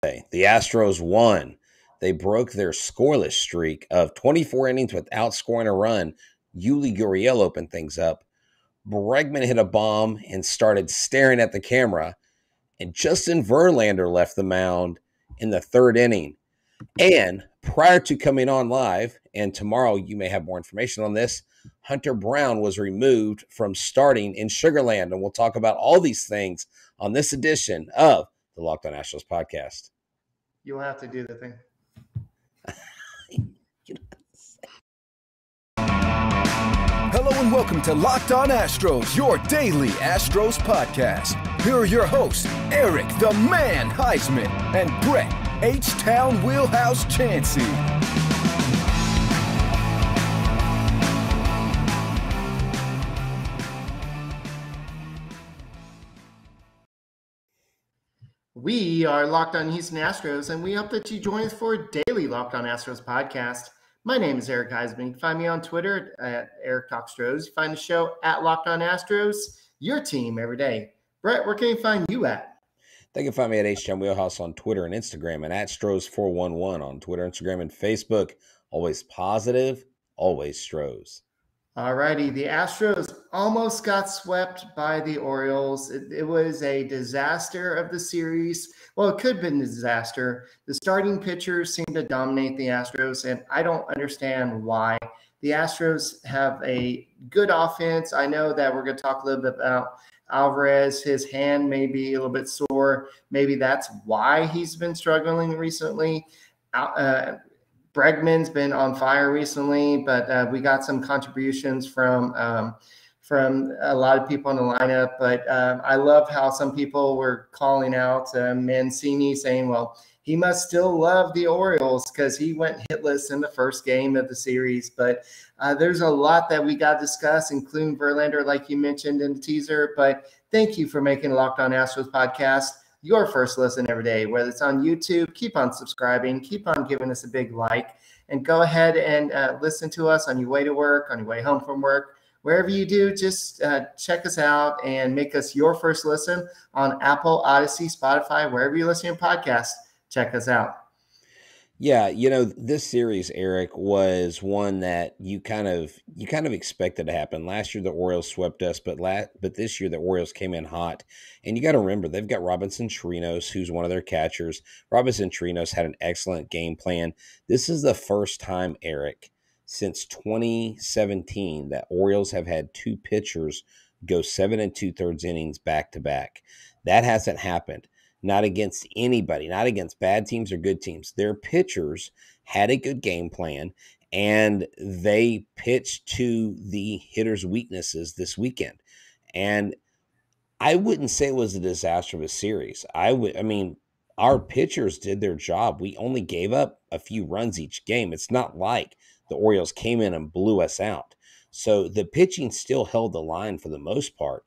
The Astros won. They broke their scoreless streak of 24 innings without scoring a run. Yuli Gurriel opened things up. Bregman hit a bomb and started staring at the camera. And Justin Verlander left the mound in the third inning. And prior to coming on live, and tomorrow you may have more information on this, Hunter Brown was removed from starting in Sugarland. And we'll talk about all these things on this edition of the Locked On Astros podcast. You'll have to do the thing. Hello and welcome to Locked On Astros, your daily Astros podcast. Here are your hosts, Eric the Man Huysman and Brett H-Town Wheelhouse Chancey. We are Locked On Houston Astros, and we hope that you join us for a daily Locked On Astros podcast. My name is Eric Huysman. You can find me on Twitter at Eric Talks Astros. You find the show at Locked On Astros, your team every day. Brett, where can you find you at? They can find me at H-Town Wheelhouse on Twitter and Instagram, and at Stros411 on Twitter, Instagram, and Facebook. Always positive, always Stros. All righty. The Astros almost got swept by the Orioles. It was a disaster of the series. Well, it could have been a disaster. The starting pitchers seem to dominate the Astros, and I don't understand why. The Astros have a good offense. I know that we're going to talk a little bit about Alvarez. His hand may be a little bit sore. Maybe that's why he's been struggling recently. Bregman's been on fire recently, but we got some contributions from a lot of people in the lineup. But I love how some people were calling out Mancini, saying, well, he must still love the Orioles because he went hitless in the first game of the series. But there's a lot that we got to discuss, including Verlander, like you mentioned in the teaser. But thank you for making Locked On Astros podcast your first listen every day. Whether it's on YouTube, keep on subscribing, keep on giving us a big like, and go ahead and listen to us on your way to work, on your way home from work. Wherever you do, just check us out and make us your first listen on Apple, Odyssey, Spotify, wherever you listen to podcasts. Check us out. Yeah, this series, Eric, was one that you kind of expected to happen. Last year, the Orioles swept us, but this year, the Orioles came in hot. And you got to remember, they've got Robinson Chirinos, who's one of their catchers. Robinson Chirinos had an excellent game plan. This is the first time, Eric, since 2017 that Orioles have had two pitchers go 7 2/3 innings back-to-back. That hasn't happened. Not against anybody, not against bad teams or good teams. Their pitchers had a good game plan, and they pitched to the hitters' weaknesses this weekend. And I wouldn't say it was a disaster of a series. Our pitchers did their job. We only gave up a few runs each game. It's not like the Orioles came in and blew us out. So the pitching still held the line for the most part.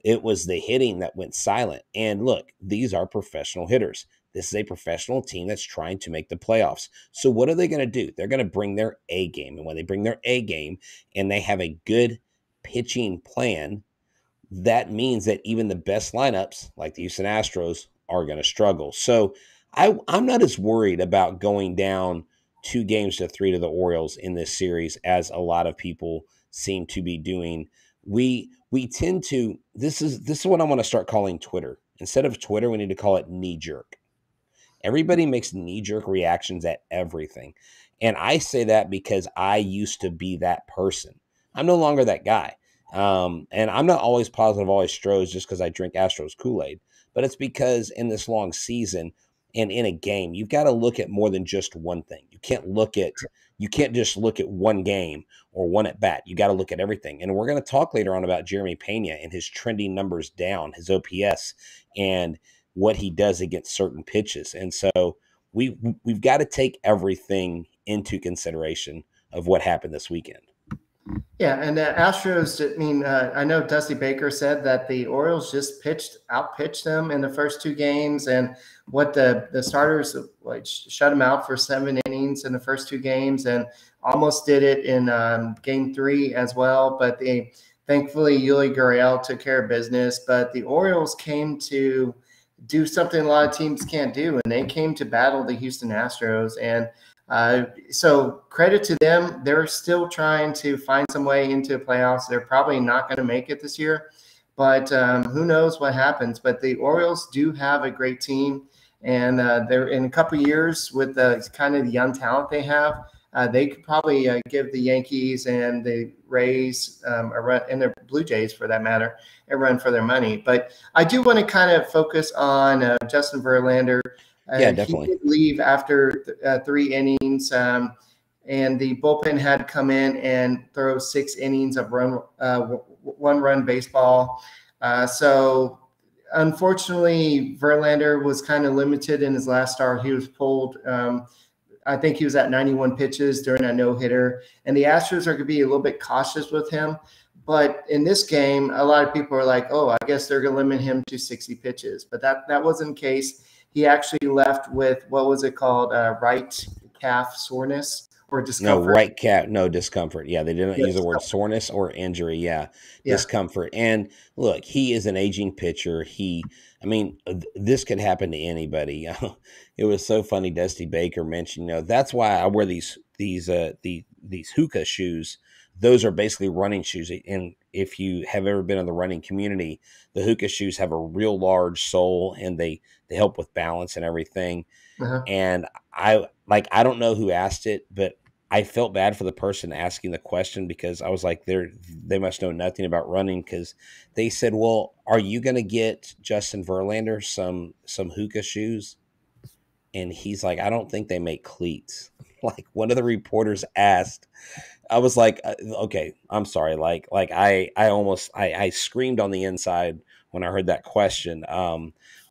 It was the hitting that went silent. And look, these are professional hitters. This is a professional team that's trying to make the playoffs. So what are they going to do? They're going to bring their A game. And when they bring their A game and they have a good pitching plan, that means that even the best lineups, like the Houston Astros, are going to struggle. So I'm not as worried about going down 2-3 to the Orioles in this series as a lot of people seem to be doing. We tend to, this is what I want to start calling Twitter. Instead of Twitter, we need to call it knee-jerk. Everybody makes knee-jerk reactions at everything. And I say that because I used to be that person. I'm no longer that guy. And I'm not always positive, always Stros just because I drink Astros Kool-Aid. But it's because in this long season and in a game, you've got to look at more than just one thing. You can't just look at one game or one at bat. You got to look at everything. And we're going to talk later on about Jeremy Payne and his trending numbers down, his OPS, and what he does against certain pitches. And so we've got to take everything into consideration of what happened this weekend. Yeah, and the Astros, I know Dusty Baker said that the Orioles just outpitched them in the first two games, and what the starters shut them out for 7 innings in the first two games and almost did it in game 3 as well. But thankfully, Yuli Gurriel took care of business. But the Orioles came to do something a lot of teams can't do, and they came to battle the Houston Astros. And so credit to them. They're still trying to find some way into the playoffs. They're probably not going to make it this year, but who knows what happens. But the Orioles do have a great team, and they're in a couple of years with the kind of the young talent they have. They could probably give the Yankees and the Rays a run, and the Blue Jays, for that matter, a run for their money. But I do want to kind of focus on Justin Verlander. Yeah, definitely. He did leave after 3 innings, and the bullpen had to come in and throw 6 innings of one-run baseball. So unfortunately, Verlander was kind of limited in his last start. He was pulled. I think he was at 91 pitches during a no-hitter. And the Astros are going to be a little bit cautious with him. But in this game, a lot of people are like, oh, I guess they're going to limit him to 60 pitches. But that wasn't the case. He actually left with, what was it called, right calf soreness or discomfort? No, right calf, no, discomfort. Yeah, they didn't use the word soreness or injury. Yeah, discomfort. And look, he is an aging pitcher. This could happen to anybody. It was so funny. Dusty Baker mentioned, that's why I wear these hookah shoes. Those are basically running shoes. And if you have ever been in the running community, the hookah shoes have a real large sole, and they help with balance and everything. Uh-huh. And I don't know who asked it, but I felt bad for the person asking the question, because I was like, they must know nothing about running, because they said, well, are you going to get Justin Verlander some hookah shoes? And he's like, I don't think they make cleats. Like, one of the reporters asked. I was like, okay, I'm sorry. Like I screamed on the inside when I heard that question.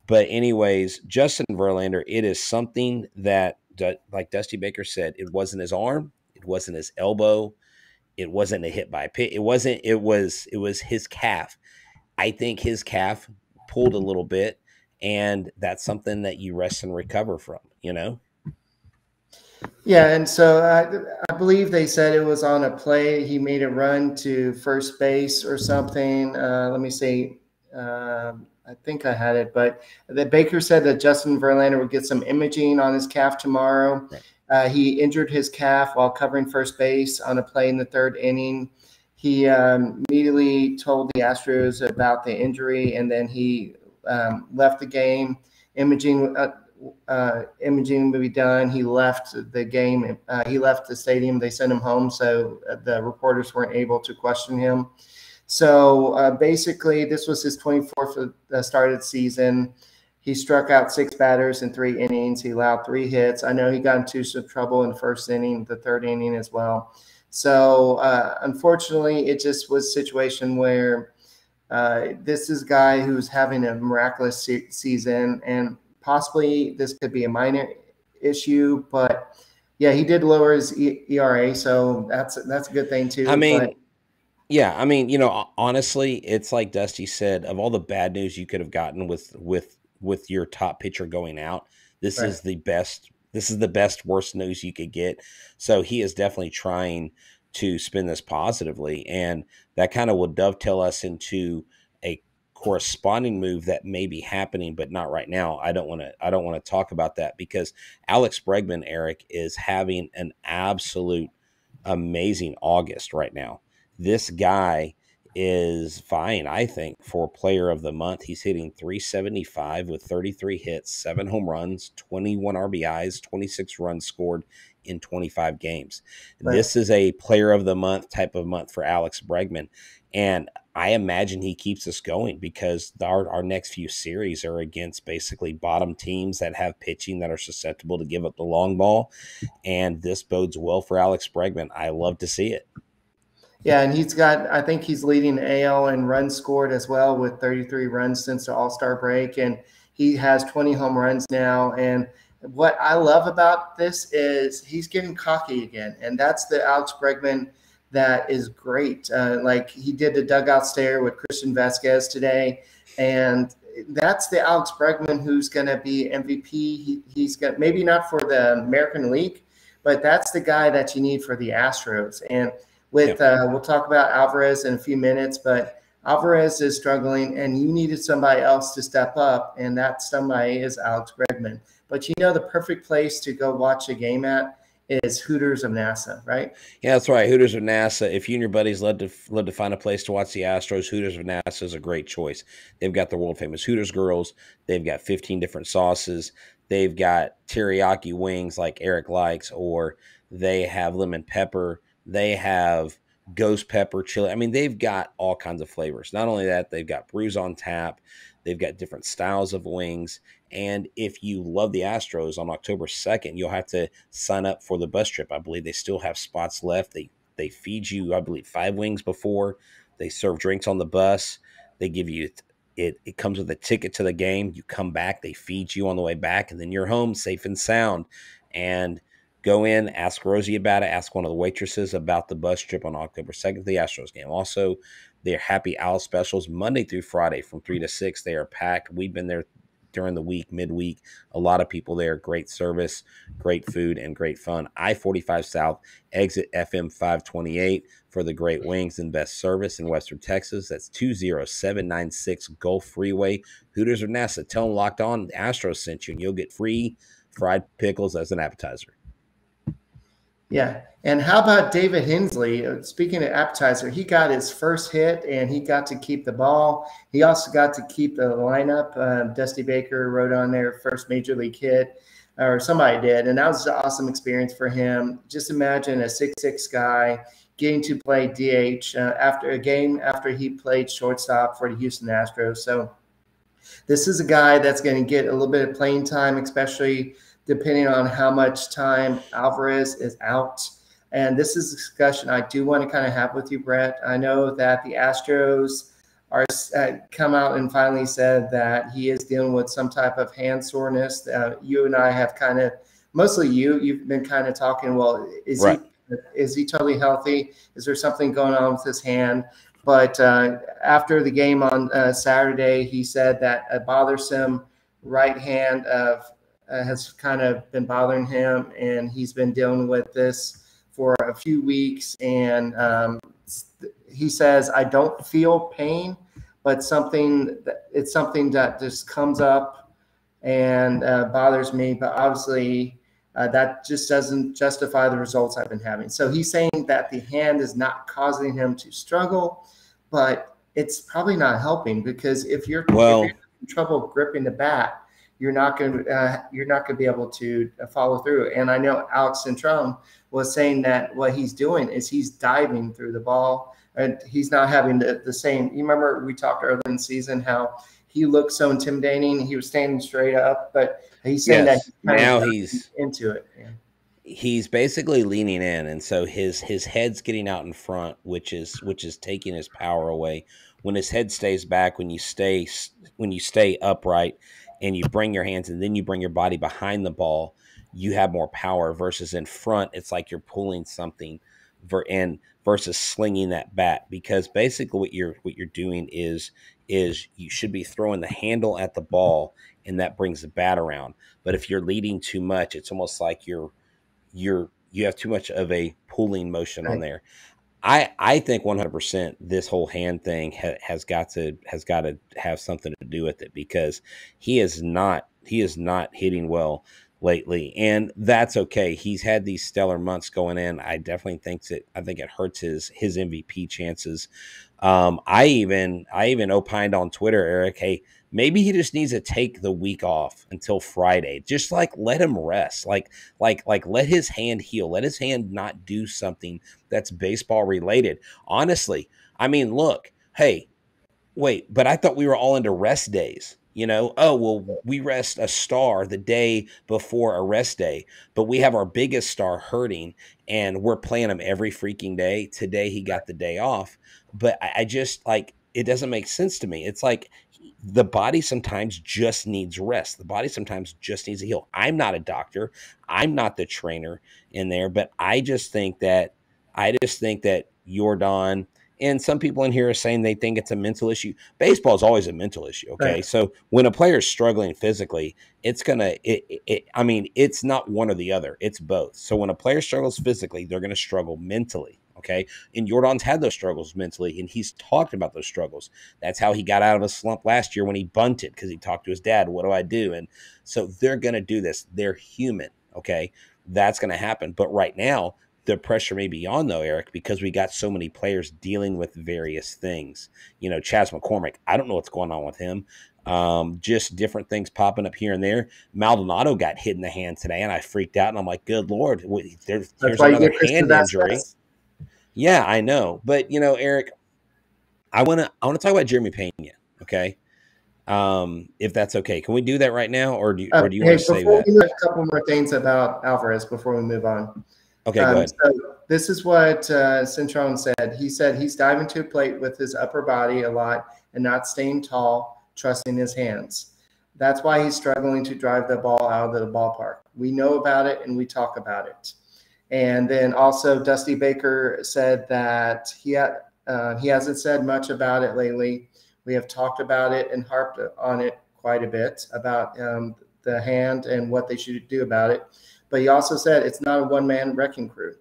But anyways, Justin Verlander, it is something that, like Dusty Baker said, it wasn't his arm, it wasn't his elbow, it wasn't a hit by a pitch. It was his calf. I think his calf pulled a little bit, and that's something that you rest and recover from, Yeah, and so I believe they said it was on a play. He made a run to first base or something. Let me see. I think I had it, but the Baker said that Justin Verlander would get some imaging on his calf tomorrow. Right. He injured his calf while covering first base on a play in the 3rd inning. He immediately told the Astros about the injury, and then he left the game. Imaging would be done. He left the game. He left the stadium. They sent him home, so the reporters weren't able to question him. So basically, this was his 24th start of the season. He struck out 6 batters in 3 innings. He allowed 3 hits. I know he got into some trouble in the 1st inning, the 3rd inning as well. So unfortunately, it just was a situation where this is a guy who's having a miraculous season, and possibly this could be a minor issue, but yeah, he did lower his ERA, so that's a good thing too. Honestly, it's like Dusty said, of all the bad news you could have gotten with your top pitcher going out, this is the best. This is the best, worst news you could get. So he is definitely trying to spin this positively, and that kind of will dovetail us into a corresponding move that may be happening, but not right now. I don't want to talk about that, because Alex Bregman, Eric, is having an absolute amazing August right now. This guy is fine, I think, for player of the month. He's hitting .375 with 33 hits, 7 home runs, 21 RBIs, 26 runs scored in 25 games. Right. This is a player of the month type of month for Alex Bregman. And I imagine he keeps us going, because our next few series are against basically bottom teams that have pitching that are susceptible to give up the long ball. And this bodes well for Alex Bregman. I love to see it. Yeah, and I think he's leading AL in runs scored as well, with 33 runs since the All-Star break. And he has 20 home runs now. And what I love about this is he's getting cocky again. And that's the Alex Bregman that is great. Like he did the dugout stare with Christian Vasquez today. And that's the Alex Bregman who's going to be MVP. He's got, maybe not for the American League, but that's the guy that you need for the Astros. And we'll talk about Alvarez in a few minutes, but Alvarez is struggling, and you needed somebody else to step up, and that somebody is Alex Bregman. But the perfect place to go watch a game at is Hooters of NASA, right? Yeah, that's right. Hooters of NASA. If you and your buddies love to find a place to watch the Astros, Hooters of NASA is a great choice. They've got the world famous Hooters girls. They've got 15 different sauces. They've got teriyaki wings like Eric likes, or they have lemon pepper. They have ghost pepper chili. I mean, they've got all kinds of flavors. Not only that, they've got brews on tap. They've got different styles of wings. And if you love the Astros, on October 2nd, you'll have to sign up for the bus trip. I believe they still have spots left. They feed you, I believe, 5 wings before. They serve drinks on the bus. They give you it comes with a ticket to the game. You come back, they feed you on the way back, and then you're home safe and sound. And go in, ask Rosie about it, ask one of the waitresses about the bus trip on October 2nd, the Astros game. Also, their happy hour specials Monday through Friday from 3 to 6. They are packed. We've been there during the week, midweek. A lot of people there. Great service, great food, and great fun. I-45 South, exit FM 528 for the great wings and best service in Western Texas. That's 20796 Gulf Freeway. Hooters of NASA. Tell them Locked On the Astros sent you, and you'll get free fried pickles as an appetizer. Yeah. And how about David Hensley? Speaking of appetizer, he got his first hit and he got to keep the ball. He also got to keep the lineup. Dusty Baker wrote on there first major league hit, or somebody did. And that was an awesome experience for him. Just imagine a 6'6" guy getting to play DH after a game after he played shortstop for the Houston Astros. So this is a guy that's going to get a little bit of playing time, especially depending on how much time Alvarez is out. And this is a discussion I do want to kind of have with you, Brett. I know that the Astros are come out and finally said that he is dealing with some type of hand soreness. You and I have kind of, mostly you've been kind of talking, well, is he totally healthy? Is there something going on with his hand? But after the game on Saturday, he said that a bothersome right hand has kind of been bothering him, and he's been dealing with this for a few weeks. And he says, I don't feel pain, but it's something that just comes up and bothers me. But obviously, that just doesn't justify the results I've been having. So he's saying that the hand is not causing him to struggle, but it's probably not helping, because if you're having trouble gripping the bat, you're not going to be able to follow through. And I know Alex Centron was saying that what he's doing is he's diving through the ball, and he's not having the same. You remember we talked earlier in the season how he looked so intimidating. He was standing straight up, but he's saying that now he's into it. Yeah. He's basically leaning in, and so his head's getting out in front, which is taking his power away. When his head stays back, when you stay upright, and you bring your hands and then you bring your body behind the ball, you have more power, versus in front, it's like you're pulling something versus slinging that bat. Because basically what you're doing is you should be throwing the handle at the ball, and that brings the bat around. But if you're leading too much, it's almost like you have too much of a pulling motion on there. I think 100% this whole hand thing has got to have something to do with it, because he is not hitting well lately, and that's okay. He's had these stellar months going in. I definitely think it hurts his MVP chances. I even opined on Twitter, Eric, hey, maybe he just needs to take the week off until Friday. Just let him rest. Like let his hand heal. Let his hand not do something that's baseball related. Honestly, I mean, look, hey, wait, but I thought we were all into rest days. We rest a star the day before a rest day, but we have our biggest star hurting and we're playing him every freaking day. Today he got the day off, but I just it doesn't make sense to me. It's like the body sometimes just needs rest. The body sometimes just needs to heal. I'm not a doctor. I'm not the trainer in there, but I just think that Yordan, and some people in here are saying they think it's a mental issue. Baseball is always a mental issue. Okay. Right. So when a player is struggling physically, it's not one or the other. It's both. So when a player struggles physically, they're going to struggle mentally. Okay. And Jordan's had those struggles mentally, and he's talked about those struggles. That's how he got out of a slump last year when he bunted, because he talked to his dad. What do I do? And so they're going to do this. They're human. Okay. That's going to happen. But right now, the pressure may be on, though, Eric, because we got so many players dealing with various things. Chas McCormick, I don't know what's going on with him. Just different things popping up here and there. Maldonado got hit in the hand today, and I freaked out, and I'm like, good Lord, here's another hand injury. Yeah, I know. But, Eric, I want to talk about Jeremy Pena, okay? If that's okay. Can we do that right now, or do you want to save that? A couple more things about Alvarez before we move on. Okay, go ahead. So this is what Cintron said. He said he's diving to a plate with his upper body a lot and not staying tall, trusting his hands. That's why he's struggling to drive the ball out of the ballpark. We know about it, and we talk about it. And then also Dusty Baker said that he hasn't said much about it lately. We have talked about it and harped on it quite a bit about the hand and what they should do about it. But he also said it's not a one-man wrecking crew.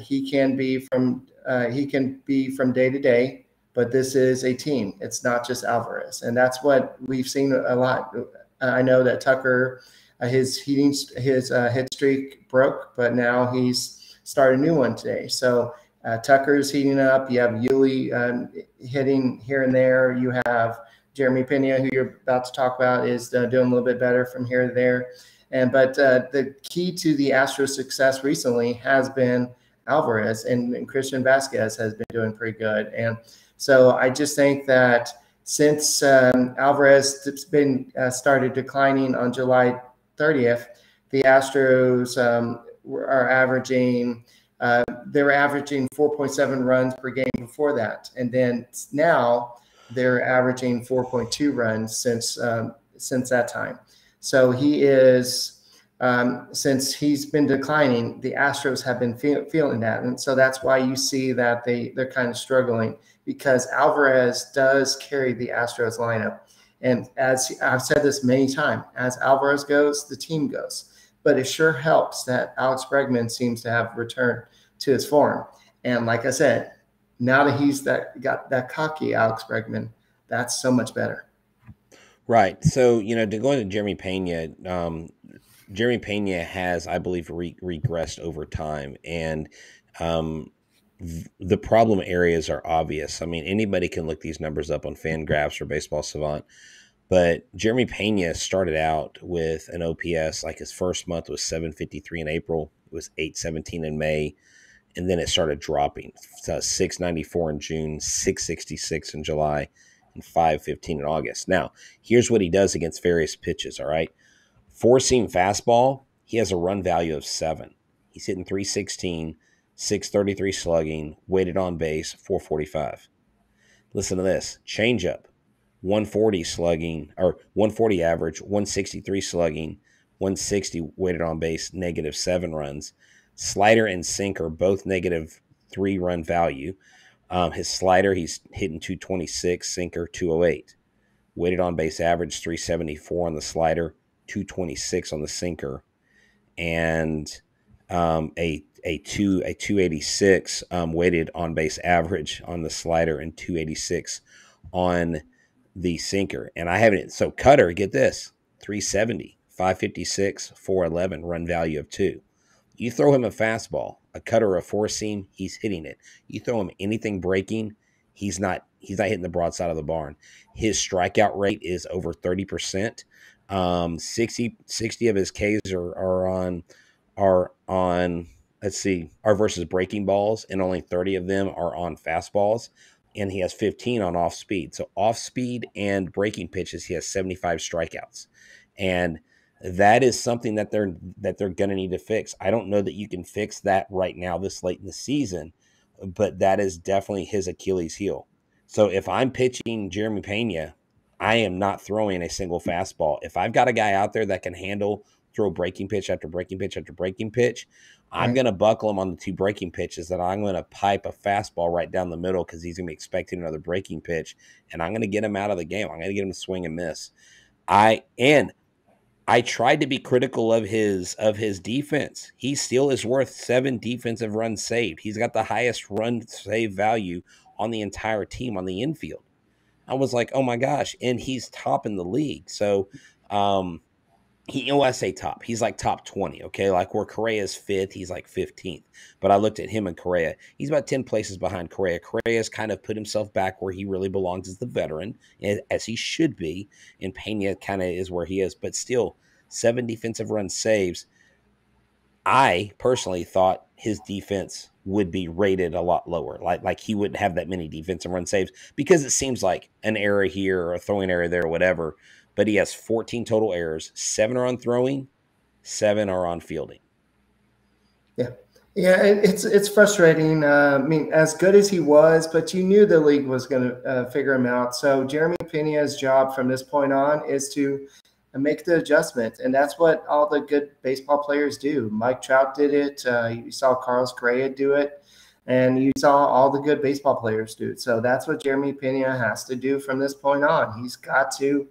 He can be from day to day, but this is a team. It's not just Alvarez, and that's what we've seen a lot. I know that Tucker, his hit streak broke, but now he's started a new one today. So Tucker's heating up. You have Yuli hitting here and there. You have Jeremy Pena, who you're about to talk about, is doing a little bit better from here to there. But the key to the Astros' success recently has been Alvarez, and Christian Vasquez has been doing pretty good. And so I just think that since Alvarez has been started declining on July 30th, the Astros are averaging they were averaging 4.7 runs per game before that, and then now they're averaging 4.2 runs since that time. So he is, since he's been declining, the Astros have been feeling that. And so that's why you see that they're kind of struggling, because Alvarez does carry the Astros lineup. And as I've said this many times, as Alvarez goes, the team goes. But it sure helps that Alex Bregman seems to have returned to his form. And like I said, now that he's got that cocky Alex Bregman, that's so much better. Right. So, to go into Jeremy Pena, Jeremy Pena has, I believe, regressed over time. And the problem areas are obvious. I mean, anybody can look these numbers up on FanGraphs or Baseball Savant. But Jeremy Pena started out with an OPS, like his first month was 753 in April. It was 817 in May. And then it started dropping. So 694 in June, 666 in July, and 515 in August. Now, here's what he does against various pitches, all right? Four-seam fastball, he has a run value of 7. He's hitting 316, 633 slugging, weighted on base, 445. Listen to this. Changeup, 140 slugging, or 140 average, 163 slugging, 160 weighted on base, -7 runs. Slider and sinker, both -3 run value. His slider, he's hitting 226, sinker 208. Weighted on base average 374 on the slider, 226 on the sinker, and a 286 weighted on base average on the slider and 286 on the sinker. And I haven't, so cutter, get this, 370, 556, 411 run value of 2. You throw him a fastball, a cutter, or a four-seam, he's hitting it. You throw him anything breaking, he's not hitting the broadside of the barn. His strikeout rate is over 30%. 60 of his Ks are on let's see, are versus breaking balls, and only 30 of them are on fastballs. And he has 15 on off speed. So off speed and breaking pitches, he has 75 strikeouts. And that is something that they're going to need to fix. I don't know that you can fix that right now this late in the season, but that is definitely his Achilles heel. So if I'm pitching Jeremy Pena, I am not throwing a single fastball. If I've got a guy out there that can throw breaking pitch after breaking pitch after breaking pitch, I'm going to buckle him on the 2 breaking pitches, that I'm going to pipe a fastball right down the middle, because he's going to be expecting another breaking pitch, and I'm going to get him out of the game. I'm going to get him to swing and miss. I tried to be critical of his defense. He still is worth 7 defensive runs saved. He's got the highest run save value on the entire team on the infield. I was like, oh my gosh, and he's top in the league. So, I say top. He's like top 20. Okay, like where Correa's 5th, he's like 15th. But I looked at him and Correa. He's about 10 places behind Correa. Correa's kind of put himself back where he really belongs as the veteran, as he should be. And Pena kind of is where he is, but still 7 defensive run saves. I personally thought his defense would be rated a lot lower. Like he wouldn't have that many defensive run saves because it seems like an error here or a throwing error there or whatever. But he has 14 total errors. 7 are on throwing, 7 are on fielding. Yeah, it's frustrating. I mean, as good as he was, but you knew the league was going to figure him out. So Jeremy Pena's job from this point on is to make the adjustment, and that's what all the good baseball players do. Mike Trout did it. You saw Carlos Correa do it, and you saw all the good baseball players do it. So that's what Jeremy Pena has to do from this point on. He's got to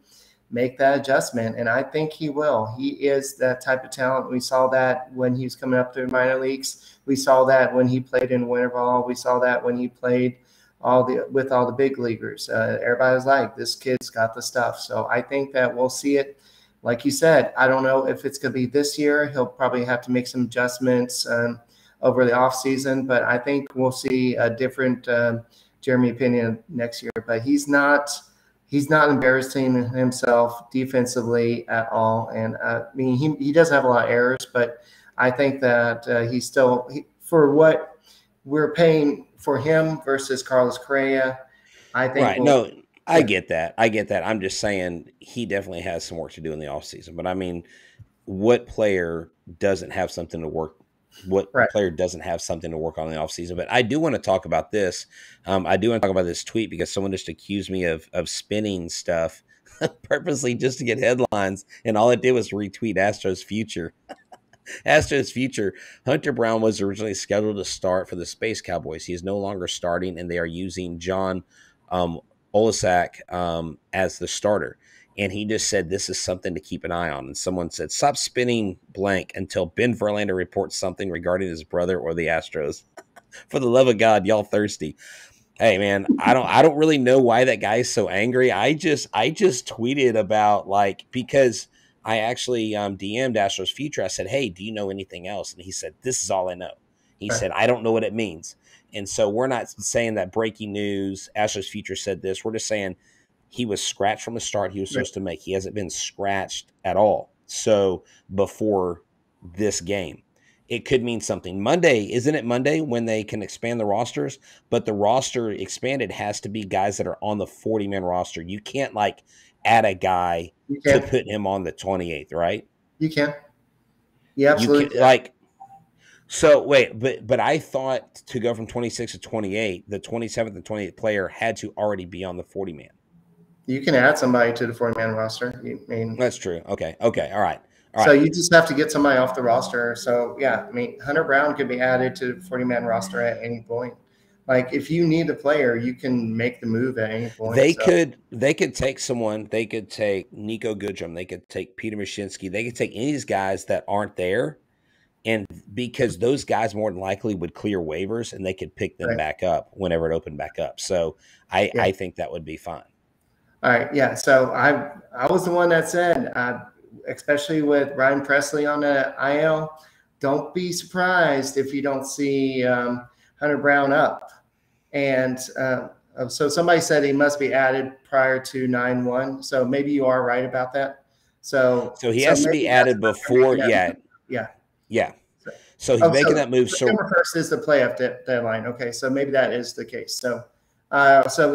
make that adjustment, and I think he will. He is that type of talent. We saw that when he was coming up through minor leagues. We saw that when he played in winter ball. We saw that when he played with all the big leaguers. Everybody was like, this kid's got the stuff. So I think that we'll see it. Like you said, I don't know if it's going to be this year. He'll probably have to make some adjustments over the offseason, but I think we'll see a different Jeremy Pena next year. But he's not embarrassing himself defensively at all. And I mean, he does have a lot of errors, but I think that he's still for what we're paying for him versus Carlos Correa. I think right. I get that. I'm just saying he definitely has some work to do in the offseason. But I mean, what player doesn't have something to work? What player doesn't have something to work on in the offseason? But I do want to talk about this. I do want to talk about this tweet because someone just accused me of spinning stuff purposely just to get headlines. And all it did was retweet Astros Future. Astros Future. Hunter Brown was originally scheduled to start for the Space Cowboys. He is no longer starting, and they are using John Olasak as the starter. And he just said this is something to keep an eye on. And someone said, stop spinning blank until Ben Verlander reports something regarding his brother or the Astros. For the love of God, y'all thirsty. Hey man, I don't really know why that guy is so angry. I just tweeted about because I actually DM'd Astros Future. I said, hey, do you know anything else? And he said, this is all I know. He said, I don't know what it means. And so we're not saying that breaking news, Astros Future said this. We're just saying he was scratched from the start he was supposed to make. He hasn't been scratched at all. So before this game, it could mean something. Monday, isn't it Monday when they can expand the rosters? But the roster expanded has to be guys that are on the 40-man roster. You can't add a guy to put him on the 28th, right? You can. Yeah, absolutely. So wait, but I thought to go from 26 to 28, the 27th and 28th player had to already be on the 40-man. You can add somebody to the 40-man roster. That's true. Okay. All right. So you just have to get somebody off the roster. So yeah, I mean, Hunter Brown could be added to the 40-man roster at any point. If you need a player, you can make the move at any point. They could take someone. They could take Nico Goodrum. They could take Peter Mashinsky. They could take any of these guys that aren't there. And because those guys more than likely would clear waivers and they could pick them back up whenever it opened back up. So I think that would be fine. All right. Yeah. So I was the one that said, especially with Ryan Presley on the IL, don't be surprised if you don't see Hunter Brown up. And so somebody said he must be added prior to 9/1. So maybe you are right about that. So he has to be added before. Yeah. So he's making that move. September 1st is the playoff deadline. Okay. So maybe that is the case. So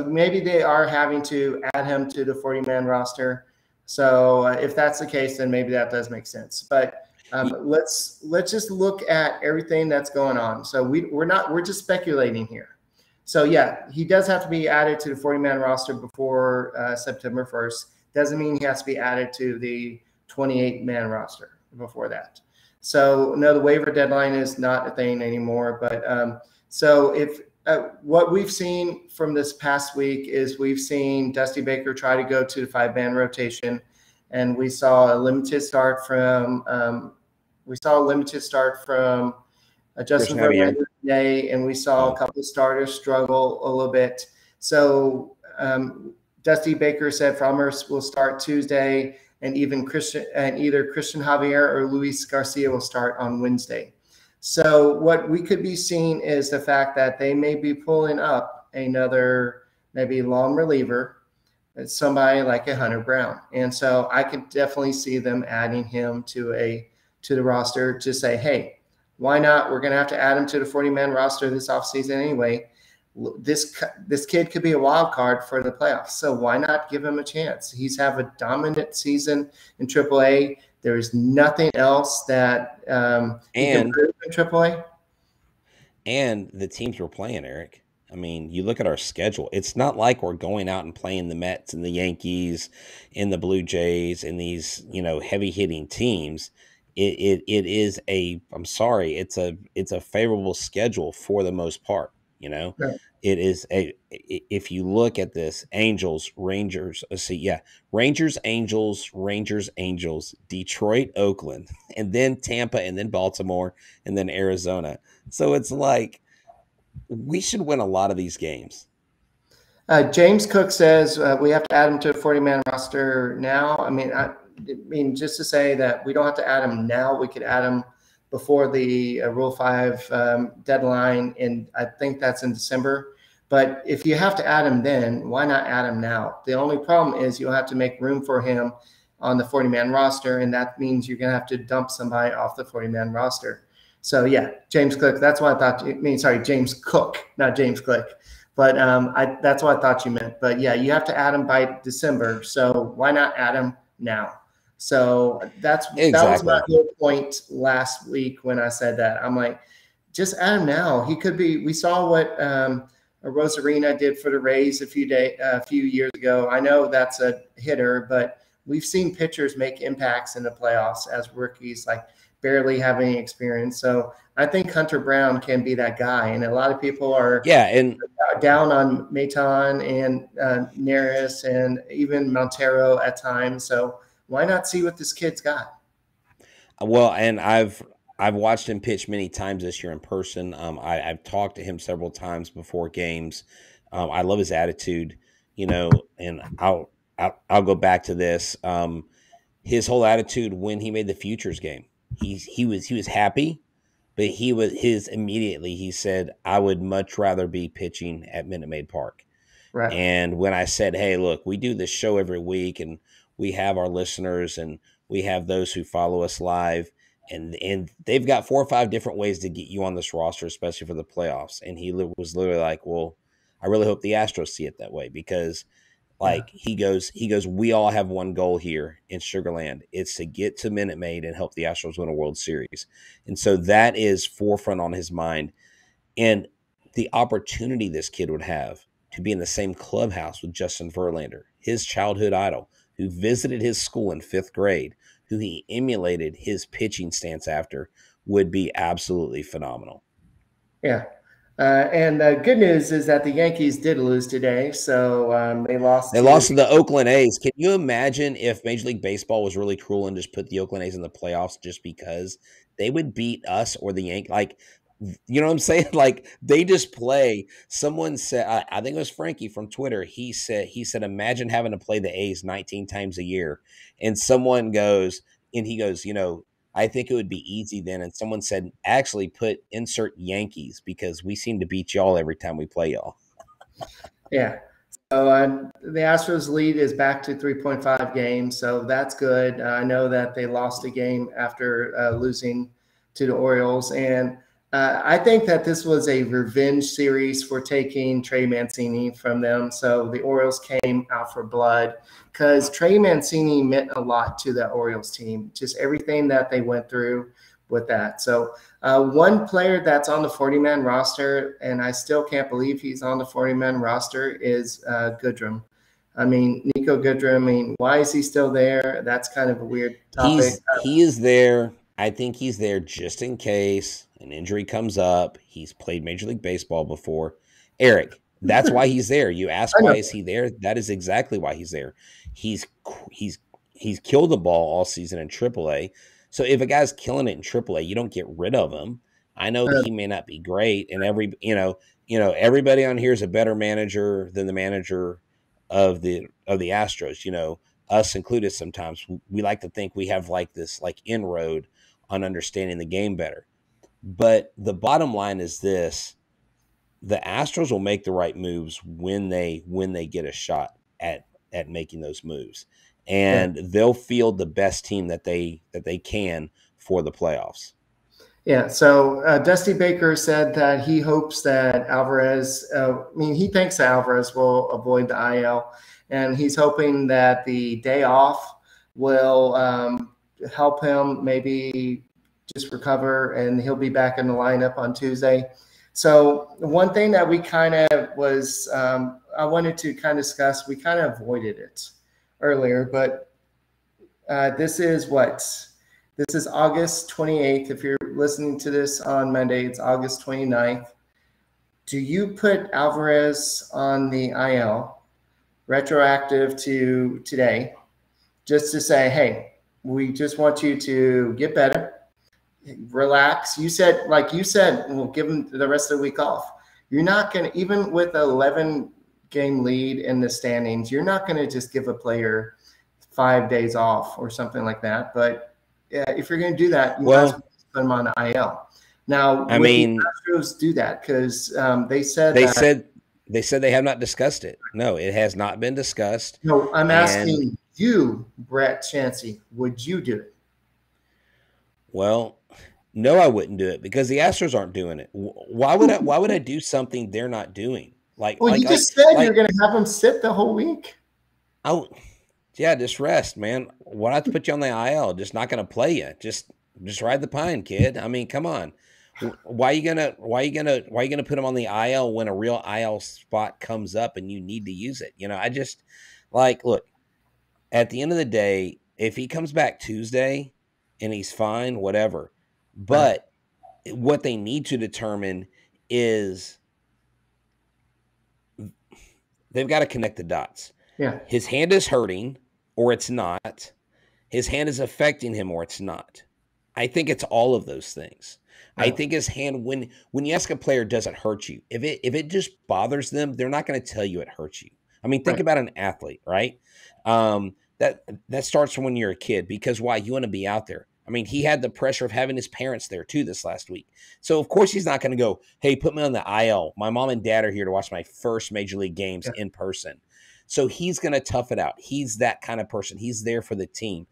maybe they are having to add him to the 40-man roster. So if that's the case, then maybe that does make sense. But let's just look at everything that's going on. So we're just speculating here. So yeah, he does have to be added to the 40-man roster before September 1st. Doesn't mean he has to be added to the 28-man roster before that. So no, the waiver deadline is not a thing anymore. But so if what we've seen from this past week is we've seen Dusty Baker try to go to the 5-man rotation, and we saw a limited start from Justin Christian Javier. Verlander today, and we saw a couple of starters struggle a little bit. So Dusty Baker said Frommer will start Tuesday, and either Christian Javier or Luis Garcia will start on Wednesday. So what we could be seeing is the fact that they may be pulling up another maybe long reliever, somebody like a Hunter Brown. And so I could definitely see them adding him to the roster to say, hey, why not? We're going to have to add him to the 40-man roster this offseason anyway. This kid could be a wild card for the playoffs. So why not give him a chance? He's have a dominant season in AAA. There is nothing else that he can prove in AAA. And the teams we're playing, Eric. I mean, you look at our schedule. It's not like we're going out and playing the Mets and the Yankees and the Blue Jays and these, heavy hitting teams. It is I'm sorry, it's a favorable schedule for the most part. Right. It is if you look at this, Angels, Rangers, Rangers, Angels, Detroit, Oakland, and then Tampa, and then Baltimore, and then Arizona. So it's like we should win a lot of these games. James Cook says we have to add him to a 40-man roster now. I mean, just to say that we don't have to add him now. We could add him before the Rule 5 deadline, and I think that's in December. But if you have to add him then, why not add him now? The only problem is you'll have to make room for him on the 40-man roster, and that means you're going to have to dump somebody off the 40-man roster. So, yeah, James Cook, that's what I thought. James Cook, not James Click. But that's what I thought you meant. But, yeah, you have to add him by December, so why not add him now? So that was my whole point last week when I said that. I'm like, just add him now. He could be. We saw what Rosarina did for the Rays a few years ago. I know that's a hitter, but we've seen pitchers make impacts in the playoffs as rookies, like barely have any experience. So I think Hunter Brown can be that guy. And a lot of people are down on Maton and Neris and even Montero at times. So why not see what this kid's got? Well, and I've watched him pitch many times this year in person. I've talked to him several times before games. I love his attitude, and I'll go back to this. His whole attitude when he made the Futures game, he was happy, but he said, I would much rather be pitching at Minute Maid Park. Right. And when I said, hey, look, we do this show every week, and we have our listeners and we have those who follow us live, and they've got 4 or 5 different ways to get you on this roster, especially for the playoffs. And he was literally like, well, I really hope the Astros see it that way, because he goes, we all have one goal here in Sugarland. It's to get to Minute Maid and help the Astros win a World Series. And so that is forefront on his mind. And the opportunity this kid would have to be in the same clubhouse with Justin Verlander, his childhood idol, who visited his school in 5th grade, who he emulated his pitching stance after, would be absolutely phenomenal. Yeah. And the good news is that the Yankees did lose today, so they lost. They lost to the Oakland A's. Can you imagine if Major League Baseball was really cruel and just put the Oakland A's in the playoffs just because? They would beat us or the Yankees. Like, you know what I'm saying? Like, they just play. Someone said, I think it was Frankie from Twitter. He said, imagine having to play the A's 19 times a year. And someone goes, I think it would be easy then. And someone said, actually insert Yankees, because we seem to beat y'all every time we play y'all. Yeah. So the Astros lead is back to 3.5 games. So that's good. I know that they lost a game after losing to the Orioles. And I think that this was a revenge series for taking Trey Mancini from them. So the Orioles came out for blood because Trey Mancini meant a lot to the Orioles team, just everything that they went through with that. So one player that's on the 40-man roster, and I still can't believe he's on the 40-man roster, is Goodrum. I mean, Nico Goodrum, I mean, why is he still there? That's kind of a weird topic. He is there. I think he's there just in case an injury comes up. He's played Major League Baseball before. Eric, that's why he's there. You ask why is he there? That is exactly why he's there. He's he's killed the ball all season in AAA. So if a guy's killing it in AAA, you don't get rid of him. I know that he may not be great, and everybody on here is a better manager than the manager of the Astros. Us included. Sometimes we like to think we have like this like inroad on understanding the game better. But the bottom line is this: the Astros will make the right moves when they get a shot at making those moves, and they'll field the best team that they can for the playoffs. Yeah. So Dusty Baker said that he hopes that Alvarez. He thinks that Alvarez will avoid the IL, and he's hoping that the day off will help him maybe just recover, and he'll be back in the lineup on Tuesday. So one thing that we kind of was, I wanted to kind of discuss, we kind of avoided it earlier, but this is August 28th. If you're listening to this on Monday, it's August 29th. Do you put Alvarez on the IL retroactive to today, just to say, hey, we just want you to get better, relax? You said, we'll give him the rest of the week off. You're not going to, even with an 11-game lead in the standings, you're not going to just give a player 5 days off or something like that. But if you're going to do that, you must put him on the IL. Now, the Astros do that because they said they have not discussed it. No, it has not been discussed. No, I'm asking you, Brett Chancey, would you do it? Well, no, I wouldn't do it because the Astros aren't doing it. Why would I do something they're not doing? You just said you're going to have them sit the whole week. Oh, yeah, just rest, man. Why not put you on the IL? Just not going to play you. Just ride the pine, kid. I mean, come on. Why are you gonna put him on the IL when a real IL spot comes up and you need to use it? I just look. At the end of the day, if he comes back Tuesday and he's fine, whatever. But what they need to determine is they've got to connect the dots. Yeah. His hand is hurting or it's not. His hand is affecting him or it's not. I think it's all of those things. Oh. I think his hand, when you ask a player, does it hurt you? If it just bothers them, they're not going to tell you it hurts you. I mean, think about an athlete, right? That starts from when you're a kid because why? You want to be out there. I mean, he had the pressure of having his parents there too this last week. So, of course, he's not going to go, hey, put me on the IL. My mom and dad are here to watch my first Major League games in person. So he's going to tough it out. He's that kind of person. He's there for the team.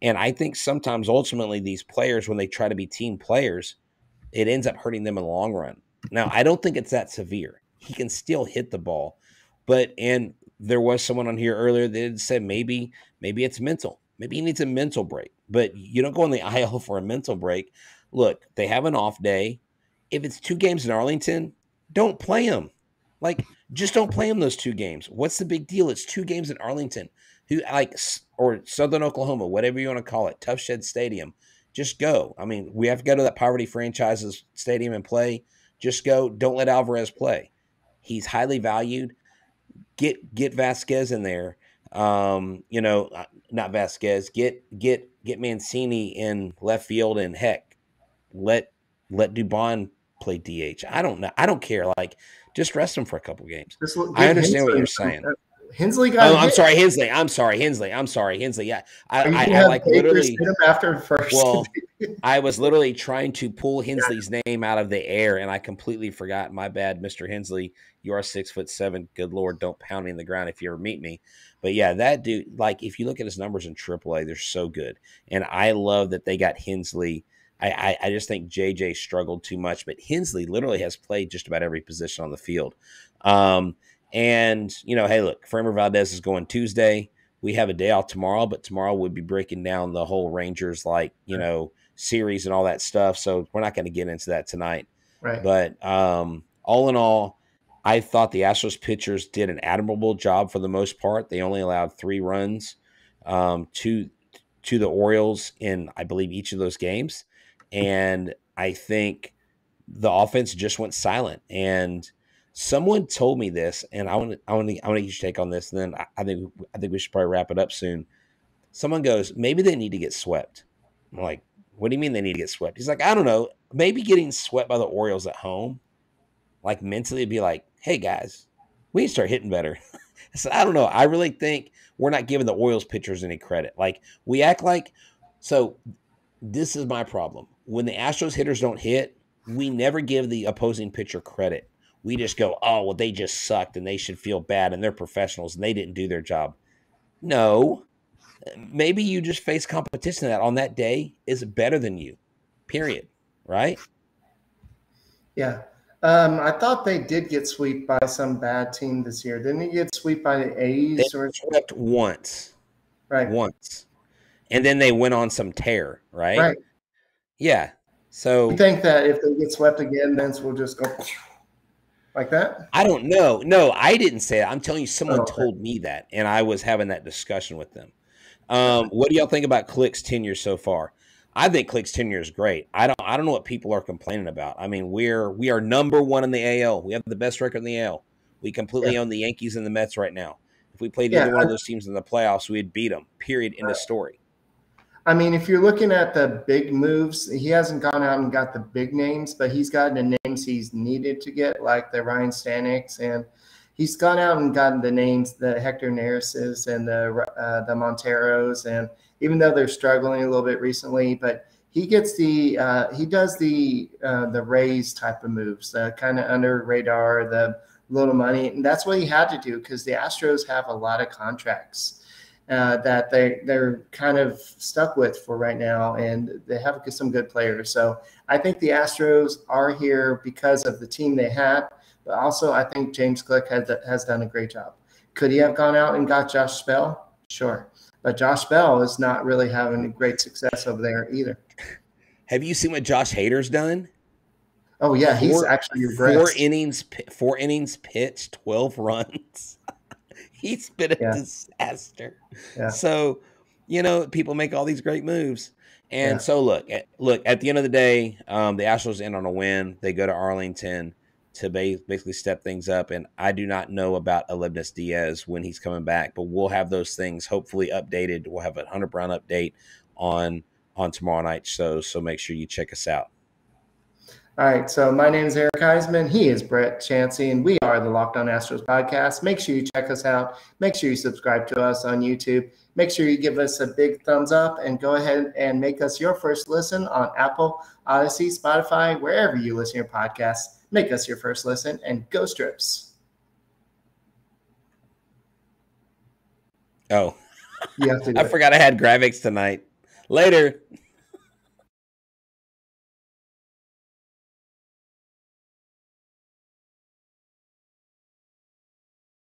And I think sometimes, ultimately, these players, when they try to be team players, it ends up hurting them in the long run. Now, I don't think it's that severe. He can still hit the ball. And there was someone on here earlier that said maybe it's mental. Maybe he needs a mental break. But you don't go on the IL for a mental break. Look, they have an off day. If it's 2 games in Arlington, don't play them. Just don't play them those 2 games. What's the big deal? It's 2 games in Arlington. Or Southern Oklahoma, whatever you want to call it, Tough Shed Stadium. Just go. I mean, we have to go to that Poverty Franchises Stadium and play. Just go. Don't let Alvarez play. He's highly valued. Get Vasquez in there. Not Vasquez. Get Mancini in left field, and heck, let Dubon play DH. I don't know. I don't care. Just rest him for a couple games. I understand what you're saying. Hensley got. Oh, I'm sorry, Hensley. Yeah, I literally hit him after first. Well, I was literally trying to pull Hensley's name out of the air, and I completely forgot. My bad, Mr. Hensley. You are 6'7". Good Lord, don't pound me in the ground if you ever meet me. But yeah, that dude. If you look at his numbers in AAA, they're so good, and I love that they got Hensley. I just think JJ struggled too much, but Hensley literally has played just about every position on the field. And, hey, look, Framber Valdez is going Tuesday. We have a day off tomorrow, but tomorrow we'll be breaking down the whole Rangers, series and all that stuff. So we're not going to get into that tonight. Right. But all in all, I thought the Astros pitchers did an admirable job for the most part. They only allowed 3 runs to the Orioles in, I believe, each of those games. And I think the offense just went silent. And someone told me this, and I want to get your take on this, and then I think we should probably wrap it up soon. Someone goes, maybe they need to get swept. I'm like, what do you mean they need to get swept? He's like, I don't know. Maybe getting swept by the Orioles at home, like mentally be like, hey guys, we need to start hitting better. I said, I don't know. I really think we're not giving the Orioles pitchers any credit. Like we act like, so this is my problem. When the Astros hitters don't hit, we never give the opposing pitcher credit. We just go, oh, well, they just sucked and they should feel bad and they're professionals and they didn't do their job. No, maybe you just face competition that on that day is better than you, period. Right? Yeah. I thought they did get swept by some bad team this year. Didn't they get swept by the A's? They swept once. Right. Once. And then they went on some tear, right? Right. Yeah. So you think that if they get swept again, then we'll just go like that? I don't know. No, I didn't say that. I'm telling you, someone told me that, and I was having that discussion with them. What do y'all think about Click's tenure so far? I think Click's tenure is great. I don't know what people are complaining about. I mean, we are number one in the AL. We have the best record in the AL. We completely own the Yankees and the Mets right now. If we played either one of those teams in the playoffs, we'd beat them. Period. End of story. I mean, if you're looking at the big moves, he hasn't gone out and got the big names, but he's gotten the names he's needed to get, like the Ryan Staneks, and he's gone out and gotten the names, the Hector Neris's and the Monteros, and even though they're struggling a little bit recently, but he gets he does the Rays type of moves, the kind of under radar, the little money, and that's what he had to do because the Astros have a lot of contracts that they're kind of stuck with for right now, and they have some good players. So I think the Astros are here because of the team they have, but also I think James Click has done a great job. Could he have gone out and got Josh Bell? Sure. But Josh Bell is not really having great success over there either. Have you seen what Josh Hader's done? Oh, yeah, he's actually regressed. 4 innings pitched, 12 runs. He's been a disaster. Yeah. So, people make all these great moves. And so, look, at the end of the day, the Astros end on a win. They go to Arlington to basically step things up. And I do not know about Aledmys Diaz when he's coming back, but we'll have those things hopefully updated. We'll have a Hunter Brown update on tomorrow night. So make sure you check us out. All right, so my name is Eric Huysman. He is Brett Chancey, and we are the Locked On Astros podcast. Make sure you check us out. Make sure you subscribe to us on YouTube. Make sure you give us a big thumbs up, and go ahead and make us your first listen on Apple, Odyssey, Spotify, wherever you listen to your podcasts. Make us your first listen, and go Strips. Oh, I forgot I had graphics tonight. Later.